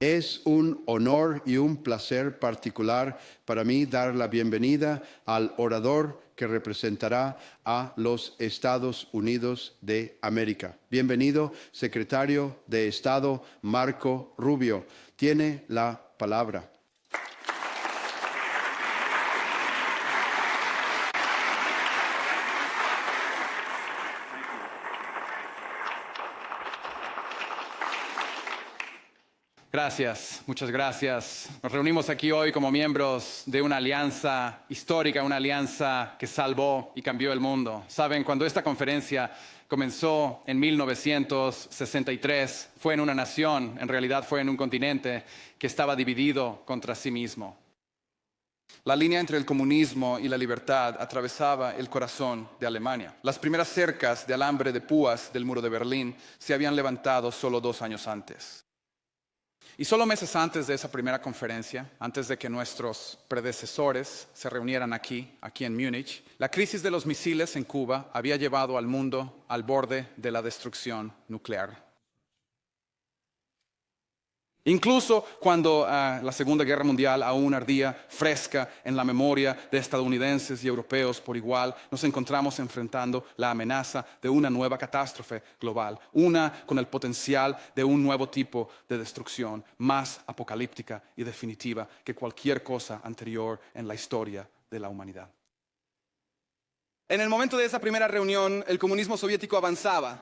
Es un honor y un placer particular para mí dar la bienvenida al orador que representará a los Estados Unidos de América. Bienvenido, secretario de Estado Marco Rubio. Tiene la palabra. Gracias, muchas gracias. Nos reunimos aquí hoy como miembros de una alianza histórica, una alianza que salvó y cambió el mundo. Saben, cuando esta conferencia comenzó en 1963, fue en una nación, en realidad fue en un continente que estaba dividido contra sí mismo. La línea entre el comunismo y la libertad atravesaba el corazón de Alemania. Las primeras cercas de alambre de púas del muro de Berlín se habían levantado solo 2 años antes. Y solo meses antes de esa primera conferencia, antes de que nuestros predecesores se reunieran aquí en Múnich, la crisis de los misiles en Cuba había llevado al mundo al borde de la destrucción nuclear. Incluso cuando la Segunda Guerra Mundial aún ardía fresca en la memoria de estadounidenses y europeos por igual, nos encontramos enfrentando la amenaza de una nueva catástrofe global, una con el potencial de un nuevo tipo de destrucción, más apocalíptica y definitiva que cualquier cosa anterior en la historia de la humanidad. En el momento de esa primera reunión, el comunismo soviético avanzaba.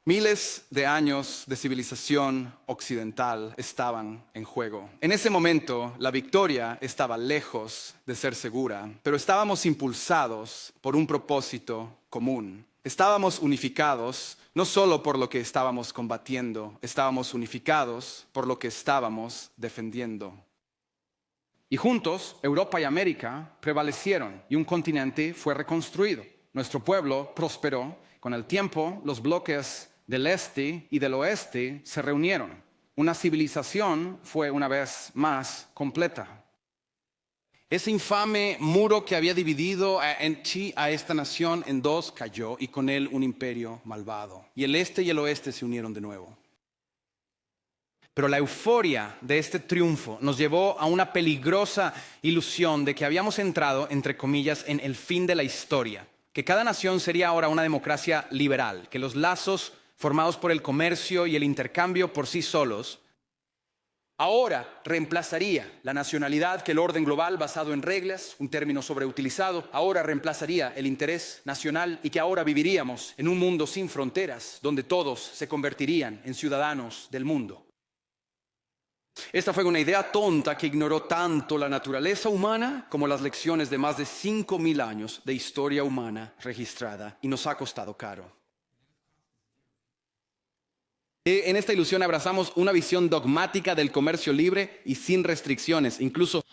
Miles de años de civilización occidental estaban en juego. En ese momento, la victoria estaba lejos de ser segura, pero estábamos impulsados por un propósito común. Estábamos unificados no solo por lo que estábamos combatiendo, estábamos unificados por lo que estábamos defendiendo. Y juntos, Europa y América prevalecieron y un continente fue reconstruido. Nuestro pueblo prosperó. Con el tiempo, los bloques del este y del oeste se reunieron. Una civilización fue una vez más completa. Ese infame muro que había dividido a esta nación en dos cayó y con él un imperio malvado. Y el este y el oeste se unieron de nuevo. Pero la euforia de este triunfo nos llevó a una peligrosa ilusión de que habíamos entrado, entre comillas, en el fin de la historia. Que cada nación sería ahora una democracia liberal, que los lazos formados por el comercio y el intercambio por sí solos, ahora reemplazaría la nacionalidad que el orden global basado en reglas, un término sobreutilizado, ahora reemplazaría el interés nacional y que ahora viviríamos en un mundo sin fronteras, donde todos se convertirían en ciudadanos del mundo. Esta fue una idea tonta que ignoró tanto la naturaleza humana como las lecciones de más de 5.000 años de historia humana registrada y nos ha costado caro. En esta ilusión abrazamos una visión dogmática del comercio libre y sin restricciones, incluso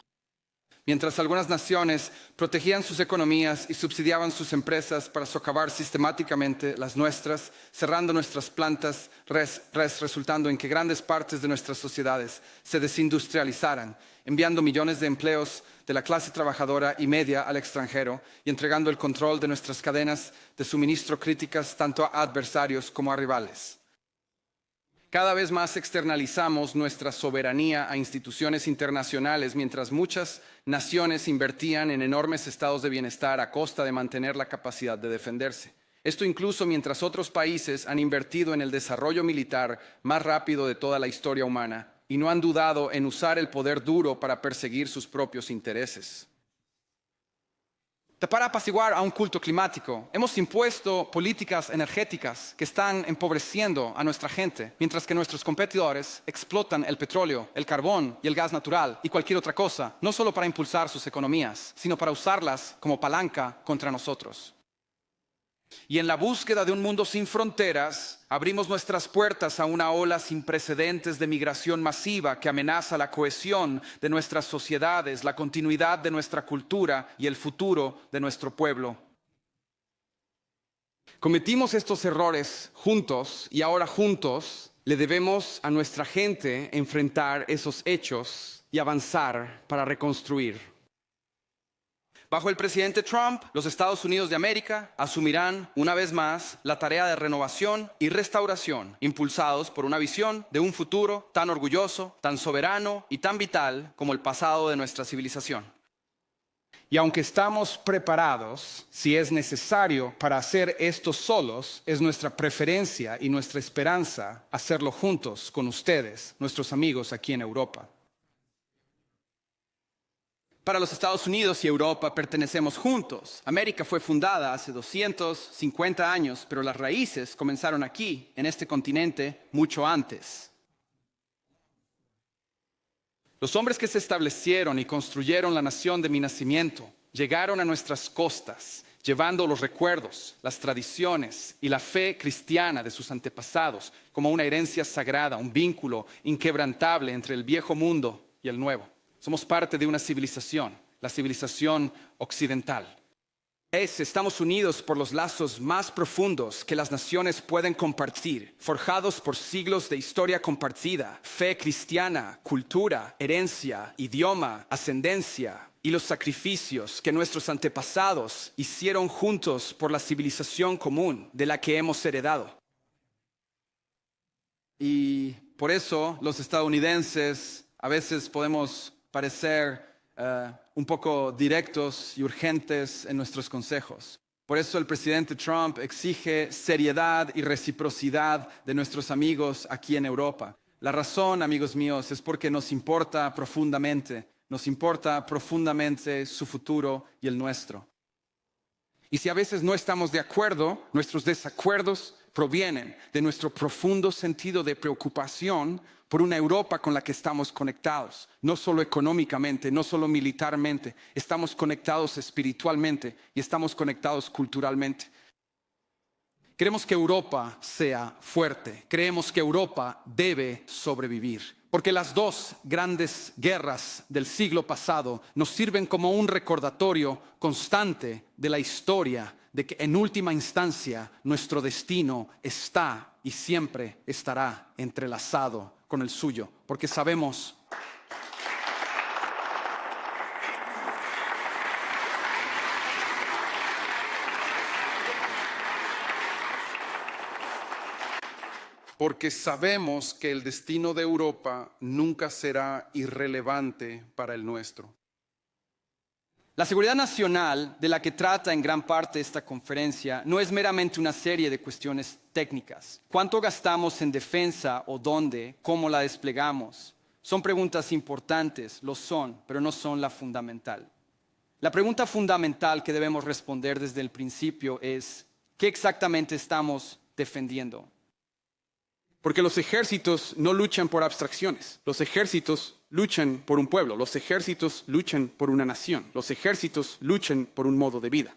mientras algunas naciones protegían sus economías y subsidiaban sus empresas para socavar sistemáticamente las nuestras, cerrando nuestras plantas, resultando en que grandes partes de nuestras sociedades se desindustrializaran, enviando millones de empleos de la clase trabajadora y media al extranjero y entregando el control de nuestras cadenas de suministro críticas tanto a adversarios como a rivales. Cada vez más externalizamos nuestra soberanía a instituciones internacionales, mientras muchas naciones invertían en enormes estados de bienestar a costa de mantener la capacidad de defenderse. Esto incluso mientras otros países han invertido en el desarrollo militar más rápido de toda la historia humana y no han dudado en usar el poder duro para perseguir sus propios intereses. Para apaciguar a un culto climático, hemos impuesto políticas energéticas que están empobreciendo a nuestra gente, mientras que nuestros competidores explotan el petróleo, el carbón y el gas natural y cualquier otra cosa, no solo para impulsar sus economías, sino para usarlas como palanca contra nosotros. Y en la búsqueda de un mundo sin fronteras, abrimos nuestras puertas a una ola sin precedentes de migración masiva que amenaza la cohesión de nuestras sociedades, la continuidad de nuestra cultura y el futuro de nuestro pueblo. Cometimos estos errores juntos y ahora juntos le debemos a nuestra gente enfrentar esos hechos y avanzar para reconstruir. Bajo el presidente Trump, los Estados Unidos de América asumirán una vez más la tarea de renovación y restauración, impulsados por una visión de un futuro tan orgulloso, tan soberano y tan vital como el pasado de nuestra civilización. Y aunque estamos preparados, si es necesario, para hacer esto solos, es nuestra preferencia y nuestra esperanza hacerlo juntos con ustedes, nuestros amigos aquí en Europa. Para los Estados Unidos y Europa pertenecemos juntos. América fue fundada hace 250 años, pero las raíces comenzaron aquí, en este continente, mucho antes. Los hombres que se establecieron y construyeron la nación de mi nacimiento llegaron a nuestras costas, llevando los recuerdos, las tradiciones y la fe cristiana de sus antepasados como una herencia sagrada, un vínculo inquebrantable entre el viejo mundo y el nuevo. Somos parte de una civilización, la civilización occidental. Estamos unidos por los lazos más profundos que las naciones pueden compartir, forjados por siglos de historia compartida, fe cristiana, cultura, herencia, idioma, ascendencia y los sacrificios que nuestros antepasados hicieron juntos por la civilización común de la que hemos heredado. Y por eso los estadounidenses a veces podemos parecer un poco directos y urgentes en nuestros consejos. Por eso el presidente Trump exige seriedad y reciprocidad de nuestros amigos aquí en Europa. La razón, amigos míos, es porque nos importa profundamente su futuro y el nuestro. Y si a veces no estamos de acuerdo, nuestros desacuerdos provienen de nuestro profundo sentido de preocupación por una Europa con la que estamos conectados, no solo económicamente, no solo militarmente, estamos conectados espiritualmente y estamos conectados culturalmente. Queremos que Europa sea fuerte, creemos que Europa debe sobrevivir, porque las dos grandes guerras del siglo pasado nos sirven como un recordatorio constante de la historia, de que en última instancia nuestro destino está y siempre estará entrelazado con el suyo, porque sabemos que el destino de Europa nunca será irrelevante para el nuestro. La seguridad nacional, de la que trata en gran parte esta conferencia, no es meramente una serie de cuestiones técnicas. ¿Cuánto gastamos en defensa o dónde? ¿Cómo la desplegamos? Son preguntas importantes, lo son, pero no son la fundamental. La pregunta fundamental que debemos responder desde el principio es, ¿qué exactamente estamos defendiendo? Porque los ejércitos no luchan por abstracciones, los ejércitos luchan por un pueblo, los ejércitos luchan por una nación, los ejércitos luchan por un modo de vida.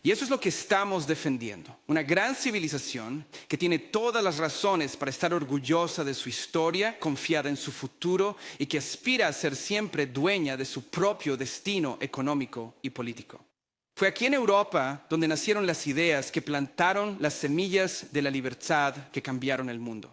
Y eso es lo que estamos defendiendo, una gran civilización que tiene todas las razones para estar orgullosa de su historia, confiada en su futuro y que aspira a ser siempre dueña de su propio destino económico y político. Fue aquí en Europa donde nacieron las ideas que plantaron las semillas de la libertad que cambiaron el mundo.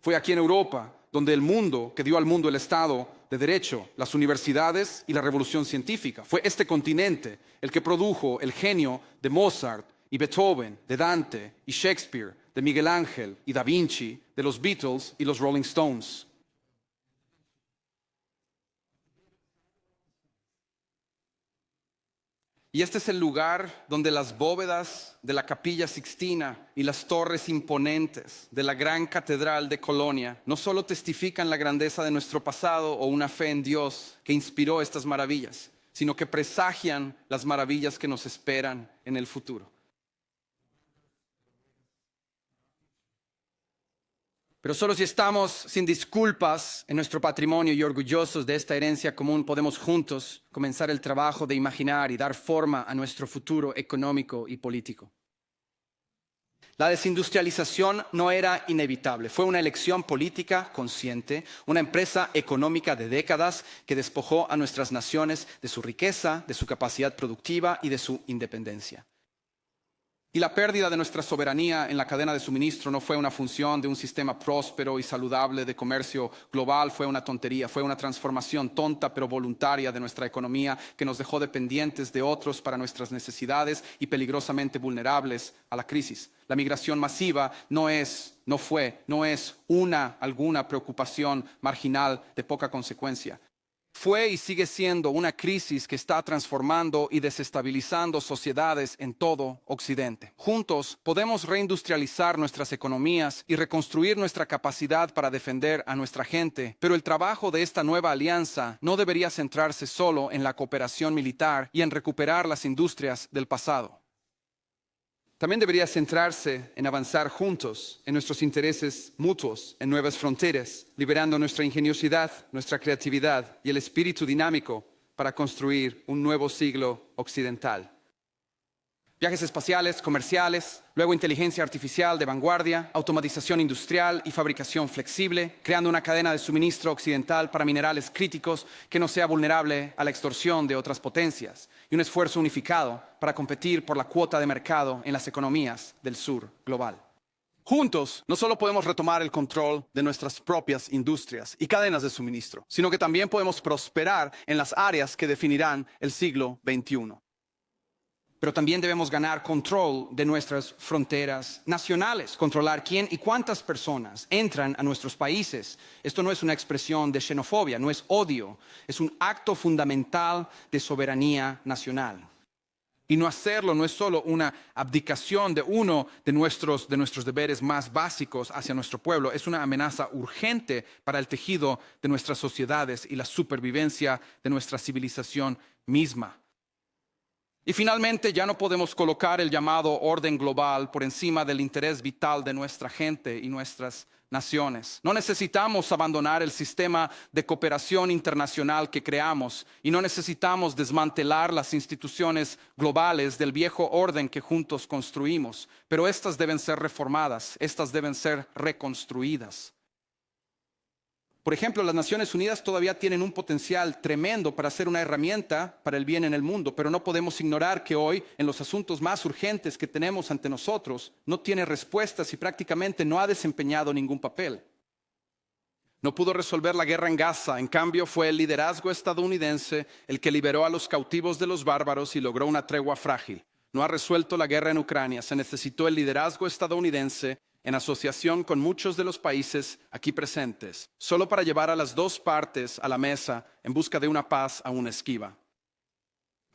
Fue aquí en Europa donde el mundo, que dio al mundo el Estado de Derecho, las universidades y la revolución científica. Fue este continente el que produjo el genio de Mozart y Beethoven, de Dante y Shakespeare, de Miguel Ángel y Da Vinci, de los Beatles y los Rolling Stones. Y este es el lugar donde las bóvedas de la Capilla Sixtina y las torres imponentes de la gran catedral de Colonia no solo testifican la grandeza de nuestro pasado o una fe en Dios que inspiró estas maravillas, sino que presagian las maravillas que nos esperan en el futuro. Pero solo si estamos sin disculpas en nuestro patrimonio y orgullosos de esta herencia común, podemos juntos comenzar el trabajo de imaginar y dar forma a nuestro futuro económico y político. La desindustrialización no era inevitable, fue una elección política consciente, una empresa económica de décadas que despojó a nuestras naciones de su riqueza, de su capacidad productiva y de su independencia. Y la pérdida de nuestra soberanía en la cadena de suministro no fue una función de un sistema próspero y saludable de comercio global, fue una tontería, fue una transformación tonta pero voluntaria de nuestra economía que nos dejó dependientes de otros para nuestras necesidades y peligrosamente vulnerables a la crisis. La migración masiva no es alguna preocupación marginal de poca consecuencia. Fue y sigue siendo una crisis que está transformando y desestabilizando sociedades en todo Occidente. Juntos podemos reindustrializar nuestras economías y reconstruir nuestra capacidad para defender a nuestra gente, pero el trabajo de esta nueva alianza no debería centrarse solo en la cooperación militar y en recuperar las industrias del pasado. También debería centrarse en avanzar juntos en nuestros intereses mutuos, en nuevas fronteras, liberando nuestra ingeniosidad, nuestra creatividad y el espíritu dinámico para construir un nuevo siglo occidental. Viajes espaciales, comerciales, luego inteligencia artificial de vanguardia, automatización industrial y fabricación flexible, creando una cadena de suministro occidental para minerales críticos que no sea vulnerable a la extorsión de otras potencias, y un esfuerzo unificado para competir por la cuota de mercado en las economías del sur global. Juntos, no solo podemos retomar el control de nuestras propias industrias y cadenas de suministro, sino que también podemos prosperar en las áreas que definirán el siglo XXI. Pero también debemos ganar control de nuestras fronteras nacionales, controlar quién y cuántas personas entran a nuestros países. Esto no es una expresión de xenofobia, no es odio, es un acto fundamental de soberanía nacional. Y no hacerlo no es solo una abdicación de uno de nuestros deberes más básicos hacia nuestro pueblo, es una amenaza urgente para el tejido de nuestras sociedades y la supervivencia de nuestra civilización misma. Y finalmente ya no podemos colocar el llamado orden global por encima del interés vital de nuestra gente y nuestras naciones. No necesitamos abandonar el sistema de cooperación internacional que creamos y no necesitamos desmantelar las instituciones globales del viejo orden que juntos construimos, pero estas deben ser reformadas, estas deben ser reconstruidas. Por ejemplo, las Naciones Unidas todavía tienen un potencial tremendo para ser una herramienta para el bien en el mundo, pero no podemos ignorar que hoy, en los asuntos más urgentes que tenemos ante nosotros, no tiene respuestas y prácticamente no ha desempeñado ningún papel. No pudo resolver la guerra en Gaza, en cambio fue el liderazgo estadounidense el que liberó a los cautivos de los bárbaros y logró una tregua frágil. No ha resuelto la guerra en Ucrania, se necesitó el liderazgo estadounidense en asociación con muchos de los países aquí presentes, solo para llevar a las dos partes a la mesa en busca de una paz aún esquiva.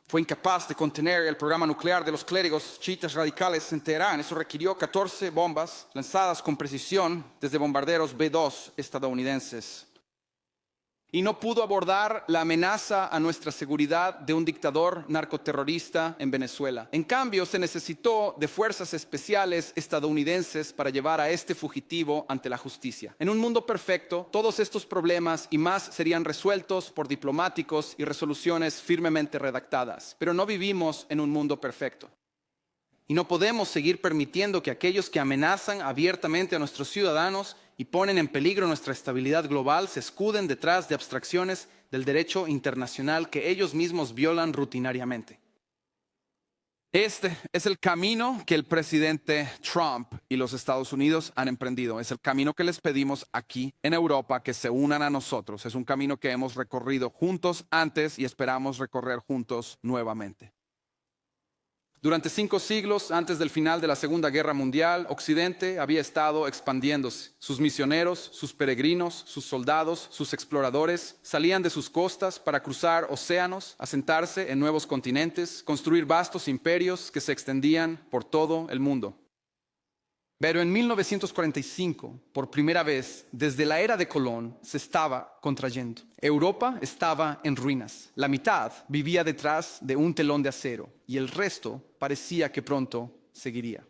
Fue incapaz de contener el programa nuclear de los clérigos chiitas radicales en Teherán. Eso requirió 14 bombas lanzadas con precisión desde bombarderos B-2 estadounidenses. Y no pudo abordar la amenaza a nuestra seguridad de un dictador narcoterrorista en Venezuela. En cambio, se necesitó de fuerzas especiales estadounidenses para llevar a este fugitivo ante la justicia. En un mundo perfecto, todos estos problemas y más serían resueltos por diplomáticos y resoluciones firmemente redactadas. Pero no vivimos en un mundo perfecto. Y no podemos seguir permitiendo que aquellos que amenazan abiertamente a nuestros ciudadanos y ponen en peligro nuestra estabilidad global se escuden detrás de abstracciones del derecho internacional que ellos mismos violan rutinariamente. Este es el camino que el presidente Trump y los Estados Unidos han emprendido. Es el camino que les pedimos aquí en Europa que se unan a nosotros. Es un camino que hemos recorrido juntos antes y esperamos recorrer juntos nuevamente. Durante 5 siglos, antes del final de la Segunda Guerra Mundial, Occidente había estado expandiéndose. Sus misioneros, sus peregrinos, sus soldados, sus exploradores salían de sus costas para cruzar océanos, asentarse en nuevos continentes, construir vastos imperios que se extendían por todo el mundo. Pero en 1945, por primera vez, desde la era de Colón, se estaba contrayendo. Europa estaba en ruinas. La mitad vivía detrás de un telón de acero y el resto parecía que pronto seguiría.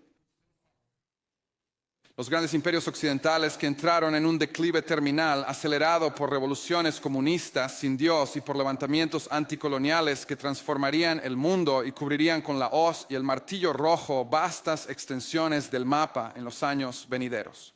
Los grandes imperios occidentales que entraron en un declive terminal acelerado por revoluciones comunistas sin Dios y por levantamientos anticoloniales que transformarían el mundo y cubrirían con la hoz y el martillo rojo vastas extensiones del mapa en los años venideros.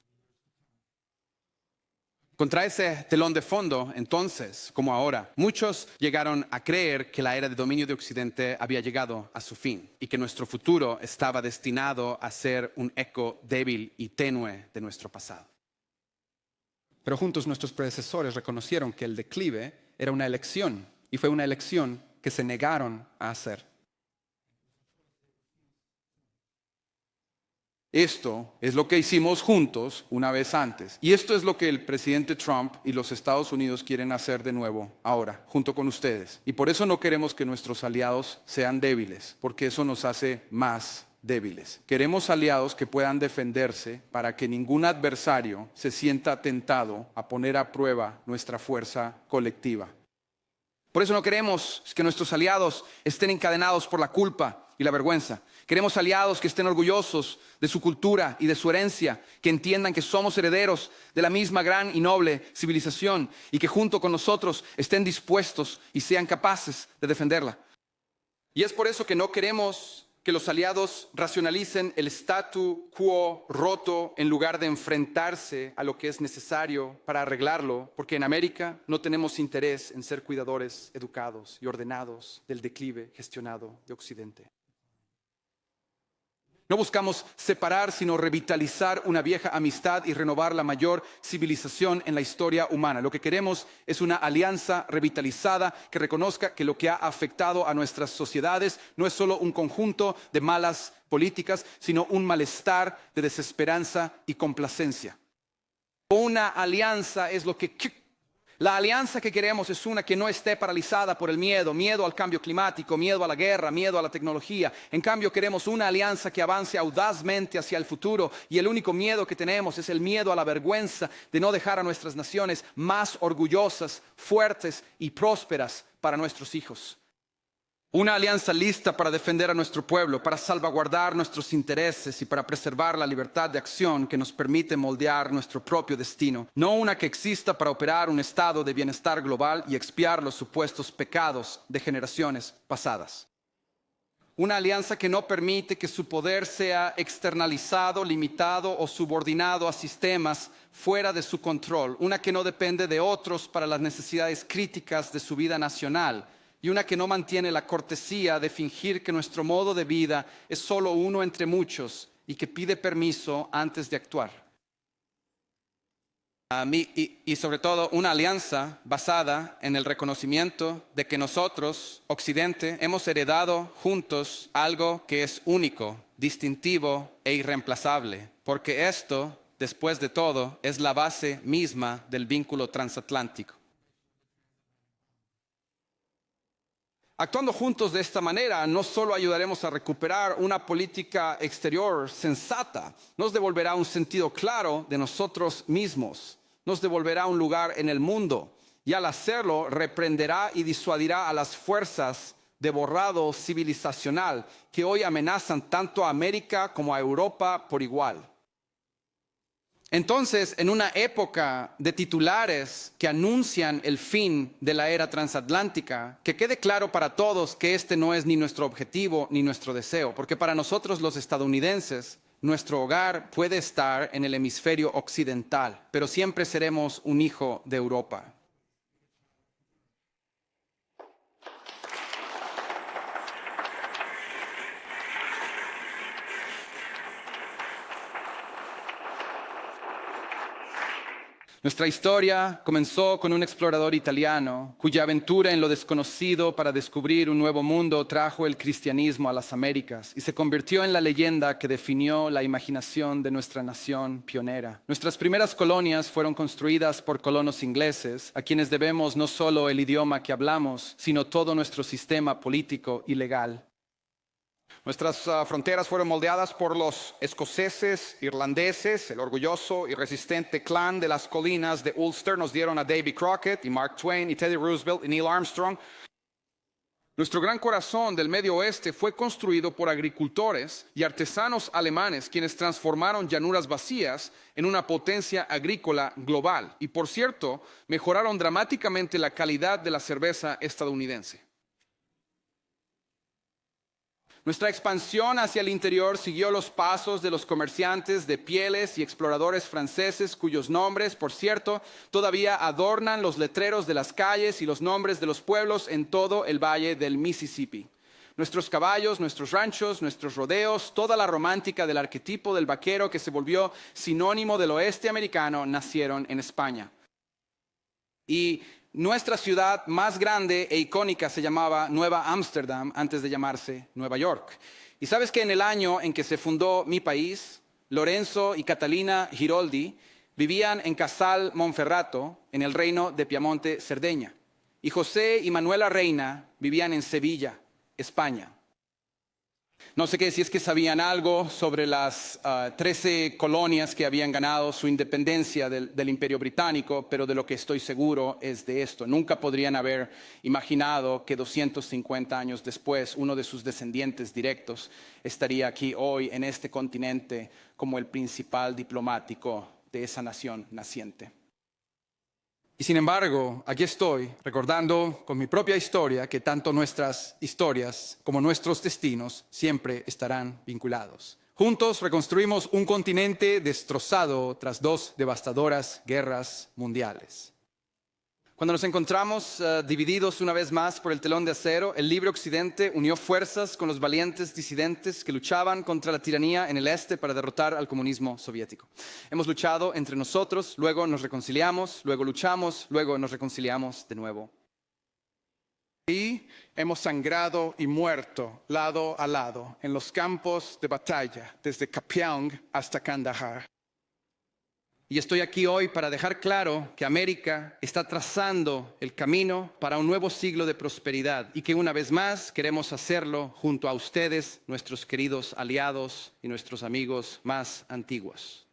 Contra ese telón de fondo, entonces, como ahora, muchos llegaron a creer que la era de dominio de Occidente había llegado a su fin y que nuestro futuro estaba destinado a ser un eco débil y tenue de nuestro pasado. Pero juntos nuestros predecesores reconocieron que el declive era una elección y fue una elección que se negaron a hacer. Esto es lo que hicimos juntos una vez antes. Y esto es lo que el presidente Trump y los Estados Unidos quieren hacer de nuevo ahora, junto con ustedes. Y por eso no queremos que nuestros aliados sean débiles, porque eso nos hace más débiles. Queremos aliados que puedan defenderse para que ningún adversario se sienta tentado a poner a prueba nuestra fuerza colectiva. Por eso no queremos que nuestros aliados estén encadenados por la culpa y la vergüenza. Queremos aliados que estén orgullosos de su cultura y de su herencia, que entiendan que somos herederos de la misma gran y noble civilización y que junto con nosotros estén dispuestos y sean capaces de defenderla. Y es por eso que no queremos que los aliados racionalicen el statu quo roto en lugar de enfrentarse a lo que es necesario para arreglarlo, porque en América no tenemos interés en ser cuidadores educados y ordenados del declive gestionado de Occidente. No buscamos separar, sino revitalizar una vieja amistad y renovar la mayor civilización en la historia humana. Lo que queremos es una alianza revitalizada que reconozca que lo que ha afectado a nuestras sociedades no es solo un conjunto de malas políticas, sino un malestar de desesperanza y complacencia. Una alianza es lo que... La alianza que queremos es una que no esté paralizada por el miedo al cambio climático, miedo a la guerra, miedo a la tecnología. En cambio, queremos una alianza que avance audazmente hacia el futuro y el único miedo que tenemos es el miedo a la vergüenza de no dejar a nuestras naciones más orgullosas, fuertes y prósperas para nuestros hijos. Una alianza lista para defender a nuestro pueblo, para salvaguardar nuestros intereses y para preservar la libertad de acción que nos permite moldear nuestro propio destino. No una que exista para operar un estado de bienestar global y expiar los supuestos pecados de generaciones pasadas. Una alianza que no permite que su poder sea externalizado, limitado o subordinado a sistemas fuera de su control. Una que no depende de otros para las necesidades críticas de su vida nacional. Y una que no mantiene la cortesía de fingir que nuestro modo de vida es solo uno entre muchos y que pide permiso antes de actuar. Y sobre todo una alianza basada en el reconocimiento de que nosotros, Occidente, hemos heredado juntos algo que es único, distintivo e irreemplazable. Porque esto, después de todo, es la base misma del vínculo transatlántico. Actuando juntos de esta manera, no solo ayudaremos a recuperar una política exterior sensata, nos devolverá un sentido claro de nosotros mismos, nos devolverá un lugar en el mundo y al hacerlo reprenderá y disuadirá a las fuerzas de borrado civilizacional que hoy amenazan tanto a América como a Europa por igual. Entonces, en una época de titulares que anuncian el fin de la era transatlántica, que quede claro para todos que este no es ni nuestro objetivo ni nuestro deseo, porque para nosotros los estadounidenses, nuestro hogar puede estar en el hemisferio occidental, pero siempre seremos un hijo de Europa. Nuestra historia comenzó con un explorador italiano cuya aventura en lo desconocido para descubrir un nuevo mundo trajo el cristianismo a las Américas y se convirtió en la leyenda que definió la imaginación de nuestra nación pionera. Nuestras primeras colonias fueron construidas por colonos ingleses, a quienes debemos no solo el idioma que hablamos, sino todo nuestro sistema político y legal. Nuestras fronteras fueron moldeadas por los escoceses, irlandeses, el orgulloso y resistente clan de las colinas de Ulster nos dieron a Davy Crockett y Mark Twain y Teddy Roosevelt y Neil Armstrong. Nuestro gran corazón del Medio Oeste fue construido por agricultores y artesanos alemanes quienes transformaron llanuras vacías en una potencia agrícola global y, por cierto, mejoraron dramáticamente la calidad de la cerveza estadounidense. Nuestra expansión hacia el interior siguió los pasos de los comerciantes de pieles y exploradores franceses cuyos nombres, por cierto, todavía adornan los letreros de las calles y los nombres de los pueblos en todo el valle del Mississippi. Nuestros caballos, nuestros ranchos, nuestros rodeos, toda la romántica del arquetipo del vaquero que se volvió sinónimo del oeste americano nacieron en España. Y nuestra ciudad más grande e icónica se llamaba Nueva Ámsterdam antes de llamarse Nueva York. Y sabes que en el año en que se fundó mi país, Lorenzo y Catalina Giroldi vivían en Casal Monferrato, en el reino de Piamonte, Cerdeña. Y José y Manuela Reina vivían en Sevilla, España. No sé qué si es que sabían algo sobre las 13 colonias que habían ganado su independencia del Imperio Británico, pero de lo que estoy seguro es de esto. Nunca podrían haber imaginado que 250 años después uno de sus descendientes directos estaría aquí hoy en este continente como el principal diplomático de esa nación naciente. Y sin embargo, aquí estoy recordando con mi propia historia que tanto nuestras historias como nuestros destinos siempre estarán vinculados. Juntos reconstruimos un continente destrozado tras 2 devastadoras guerras mundiales. Cuando nos encontramos divididos una vez más por el telón de acero, el libre Occidente unió fuerzas con los valientes disidentes que luchaban contra la tiranía en el este para derrotar al comunismo soviético. Hemos luchado entre nosotros, luego nos reconciliamos, luego luchamos, luego nos reconciliamos de nuevo. Y hemos sangrado y muerto lado a lado en los campos de batalla, desde Kapiong hasta Kandahar. Y estoy aquí hoy para dejar claro que América está trazando el camino para un nuevo siglo de prosperidad y que una vez más queremos hacerlo junto a ustedes, nuestros queridos aliados y nuestros amigos más antiguos.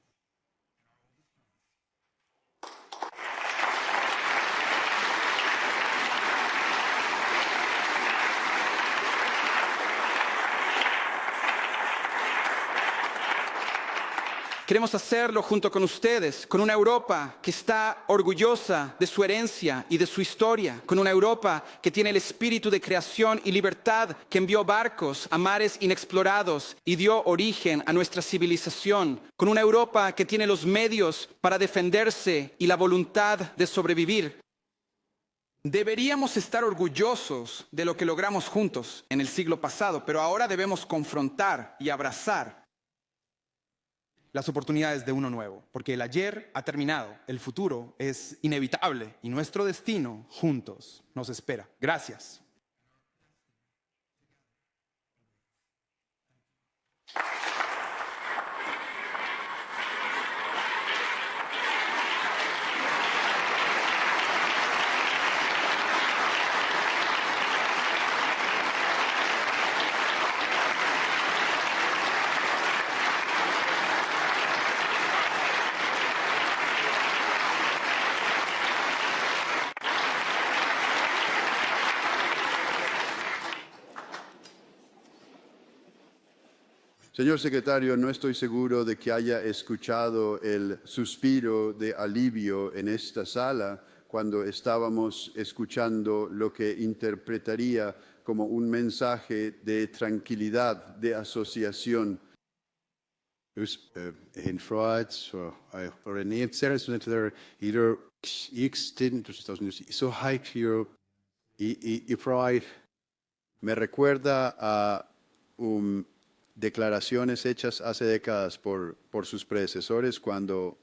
Queremos hacerlo junto con ustedes, con una Europa que está orgullosa de su herencia y de su historia, con una Europa que tiene el espíritu de creación y libertad, que envió barcos a mares inexplorados y dio origen a nuestra civilización, con una Europa que tiene los medios para defenderse y la voluntad de sobrevivir. Deberíamos estar orgullosos de lo que logramos juntos en el siglo pasado, pero ahora debemos confrontar y abrazar las oportunidades de uno nuevo, porque el ayer ha terminado, el futuro es inevitable y nuestro destino juntos nos espera. Gracias. Señor secretario, no estoy seguro de que haya escuchado el suspiro de alivio en esta sala cuando estábamos escuchando lo que interpretaría como un mensaje de tranquilidad, de asociación. Hen Freud och René Zellner ieder existen de Estados Unidos så hype y Freud Me recuerda a declaraciones hechas hace décadas por sus predecesores cuando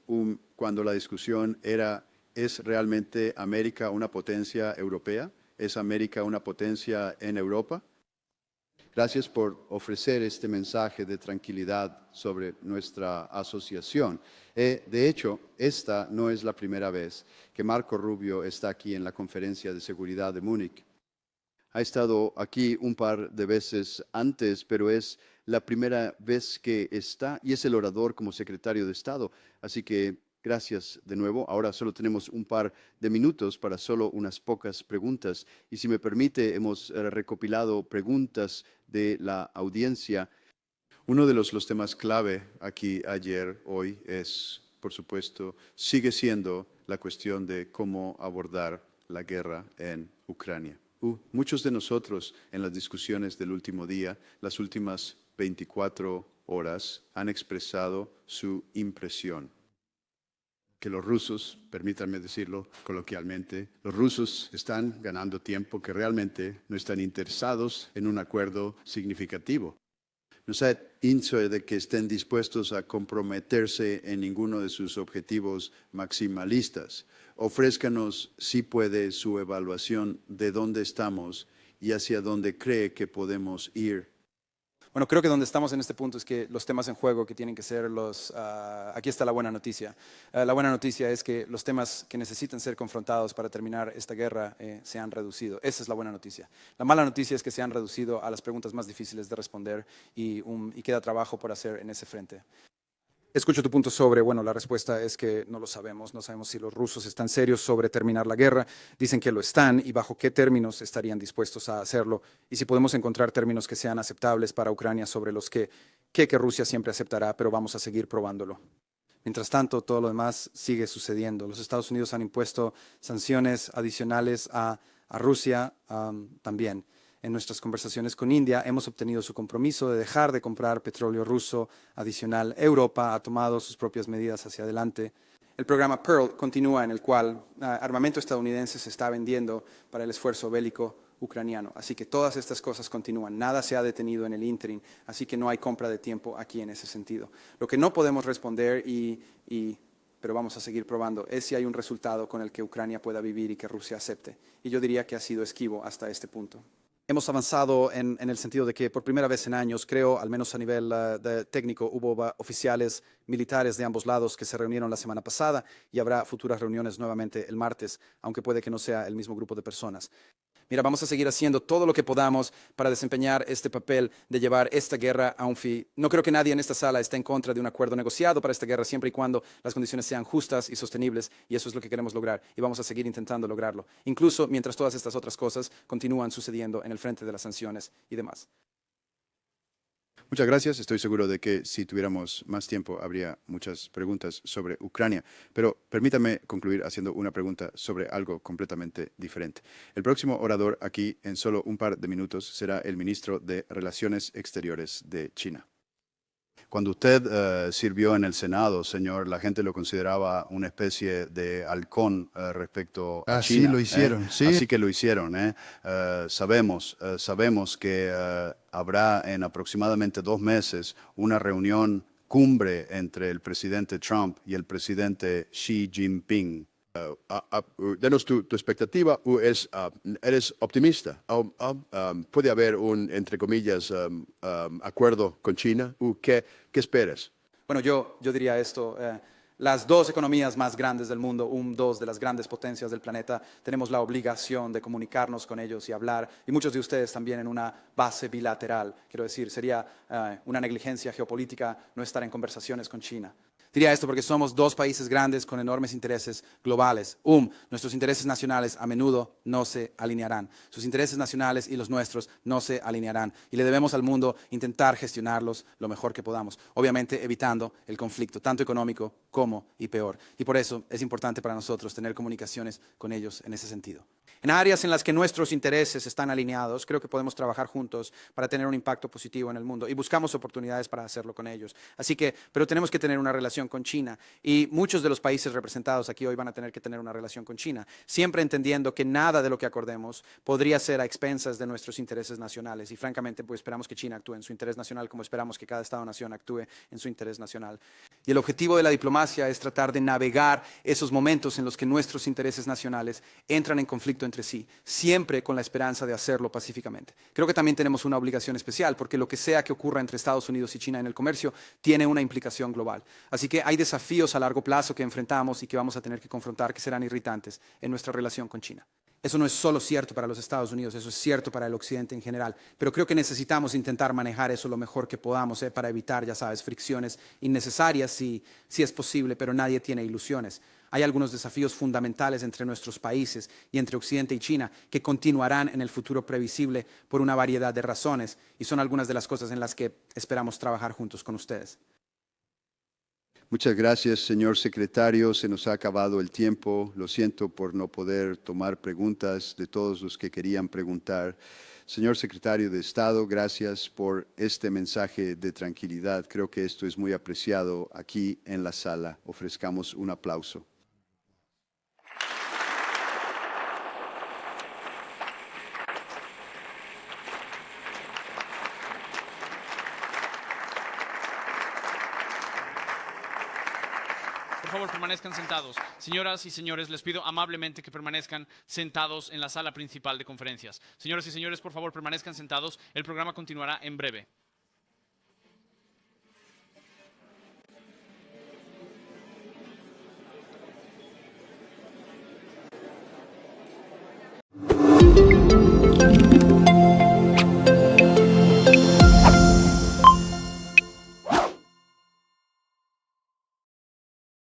la discusión era: ¿es realmente América una potencia europea? ¿Es América una potencia en Europa? Gracias por ofrecer este mensaje de tranquilidad sobre nuestra asociación. De hecho, esta no es la primera vez que Marco Rubio está aquí en la Conferencia de Seguridad de Múnich. Ha estado aquí un par de veces antes, pero es la primera vez que está y es el orador como secretario de Estado. Así que gracias de nuevo. Ahora solo tenemos un par de minutos para solo unas pocas preguntas. Y si me permite, hemos recopilado preguntas de la audiencia. Uno de los temas clave aquí ayer, hoy, es, por supuesto, sigue siendo la cuestión de cómo abordar la guerra en Ucrania. Muchos de nosotros en las discusiones del último día, las últimas 24 horas, han expresado su impresión. Que los rusos, permítanme decirlo coloquialmente, los rusos están ganando tiempo, que realmente no están interesados en un acuerdo significativo. No se hincha de que estén dispuestos a comprometerse en ninguno de sus objetivos maximalistas. Ofrézcanos, si puede, su evaluación de dónde estamos y hacia dónde cree que podemos ir. Bueno, creo que donde estamos en este punto es que los temas en juego que tienen que ser aquí está la buena noticia. La buena noticia es que los temas que necesitan ser confrontados para terminar esta guerra se han reducido. Esa es la buena noticia. La mala noticia es que se han reducido a las preguntas más difíciles de responder y queda trabajo por hacer en ese frente. Escucho tu punto sobre, bueno, la respuesta es que no lo sabemos, no sabemos si los rusos están serios sobre terminar la guerra, dicen que lo están y bajo qué términos estarían dispuestos a hacerlo y si podemos encontrar términos que sean aceptables para Ucrania sobre los que Rusia siempre aceptará, pero vamos a seguir probándolo. Mientras tanto, todo lo demás sigue sucediendo. Los Estados Unidos han impuesto sanciones adicionales a Rusia también. En nuestras conversaciones con India hemos obtenido su compromiso de dejar de comprar petróleo ruso adicional. Europa ha tomado sus propias medidas hacia adelante. El programa Pearl continúa, en el cual armamento estadounidense se está vendiendo para el esfuerzo bélico ucraniano. Así que todas estas cosas continúan. Nada se ha detenido en el ínterin, así que no hay compra de tiempo aquí en ese sentido. Lo que no podemos responder pero vamos a seguir probando, es si hay un resultado con el que Ucrania pueda vivir y que Rusia acepte. Y yo diría que ha sido esquivo hasta este punto. Hemos avanzado en el sentido de que por primera vez en años, creo, al menos a nivel técnico, hubo oficiales militares de ambos lados que se reunieron la semana pasada y habrá futuras reuniones nuevamente el martes, aunque puede que no sea el mismo grupo de personas. Mira, vamos a seguir haciendo todo lo que podamos para desempeñar este papel de llevar esta guerra a un fin. No creo que nadie en esta sala esté en contra de un acuerdo negociado para esta guerra, siempre y cuando las condiciones sean justas y sostenibles, y eso es lo que queremos lograr, y vamos a seguir intentando lograrlo, incluso mientras todas estas otras cosas continúan sucediendo en el frente de las sanciones y demás. Muchas gracias. Estoy seguro de que si tuviéramos más tiempo habría muchas preguntas sobre Ucrania, pero permítame concluir haciendo una pregunta sobre algo completamente diferente. El próximo orador aquí en solo un par de minutos será el ministro de Relaciones Exteriores de China. Cuando usted sirvió en el Senado, señor, la gente lo consideraba una especie de halcón respecto a China. Sí, lo hicieron, sí. Así que lo hicieron. Sabemos que habrá en aproximadamente 2 meses una reunión cumbre entre el presidente Trump y el presidente Xi Jinping. Denos tu expectativa. ¿Eres optimista? ¿Puede haber un, entre comillas, acuerdo con China? ¿Qué esperas? Bueno, yo diría esto. Las dos economías más grandes del mundo, dos de las grandes potencias del planeta, tenemos la obligación de comunicarnos con ellos y hablar, y muchos de ustedes también en una base bilateral. Quiero decir, sería una negligencia geopolítica no estar en conversaciones con China. Diría esto porque somos dos países grandes con enormes intereses globales. Nuestros intereses nacionales a menudo no se alinearán. Sus intereses nacionales y los nuestros no se alinearán. Y le debemos al mundo intentar gestionarlos lo mejor que podamos. Obviamente evitando el conflicto, tanto económico como y peor. Y por eso es importante para nosotros tener comunicaciones con ellos en ese sentido. En áreas en las que nuestros intereses están alineados, creo que podemos trabajar juntos para tener un impacto positivo en el mundo y buscamos oportunidades para hacerlo con ellos. Pero tenemos que tener una relación con China y muchos de los países representados aquí hoy van a tener que tener una relación con China, siempre entendiendo que nada de lo que acordemos podría ser a expensas de nuestros intereses nacionales y francamente pues esperamos que China actúe en su interés nacional como esperamos que cada Estado-nación actúe en su interés nacional. Y el objetivo de la diplomacia es tratar de navegar esos momentos en los que nuestros intereses nacionales entran en conflicto entre sí, siempre con la esperanza de hacerlo pacíficamente. Creo que también tenemos una obligación especial porque lo que sea que ocurra entre Estados Unidos y China en el comercio tiene una implicación global. Así que hay desafíos a largo plazo que enfrentamos y que vamos a tener que confrontar que serán irritantes en nuestra relación con China. Eso no es solo cierto para los Estados Unidos, eso es cierto para el Occidente en general, pero creo que necesitamos intentar manejar eso lo mejor que podamos para evitar, ya sabes, fricciones innecesarias si es posible, pero nadie tiene ilusiones. Hay algunos desafíos fundamentales entre nuestros países y entre Occidente y China que continuarán en el futuro previsible por una variedad de razones y son algunas de las cosas en las que esperamos trabajar juntos con ustedes. Muchas gracias, señor secretario. Se nos ha acabado el tiempo. Lo siento por no poder tomar preguntas de todos los que querían preguntar. Señor secretario de Estado, gracias por este mensaje de tranquilidad. Creo que esto es muy apreciado aquí en la sala. Ofrezcamos un aplauso. Por favor, permanezcan sentados. Señoras y señores, les pido amablemente que permanezcan sentados en la sala principal de conferencias. Señoras y señores, por favor, permanezcan sentados. El programa continuará en breve.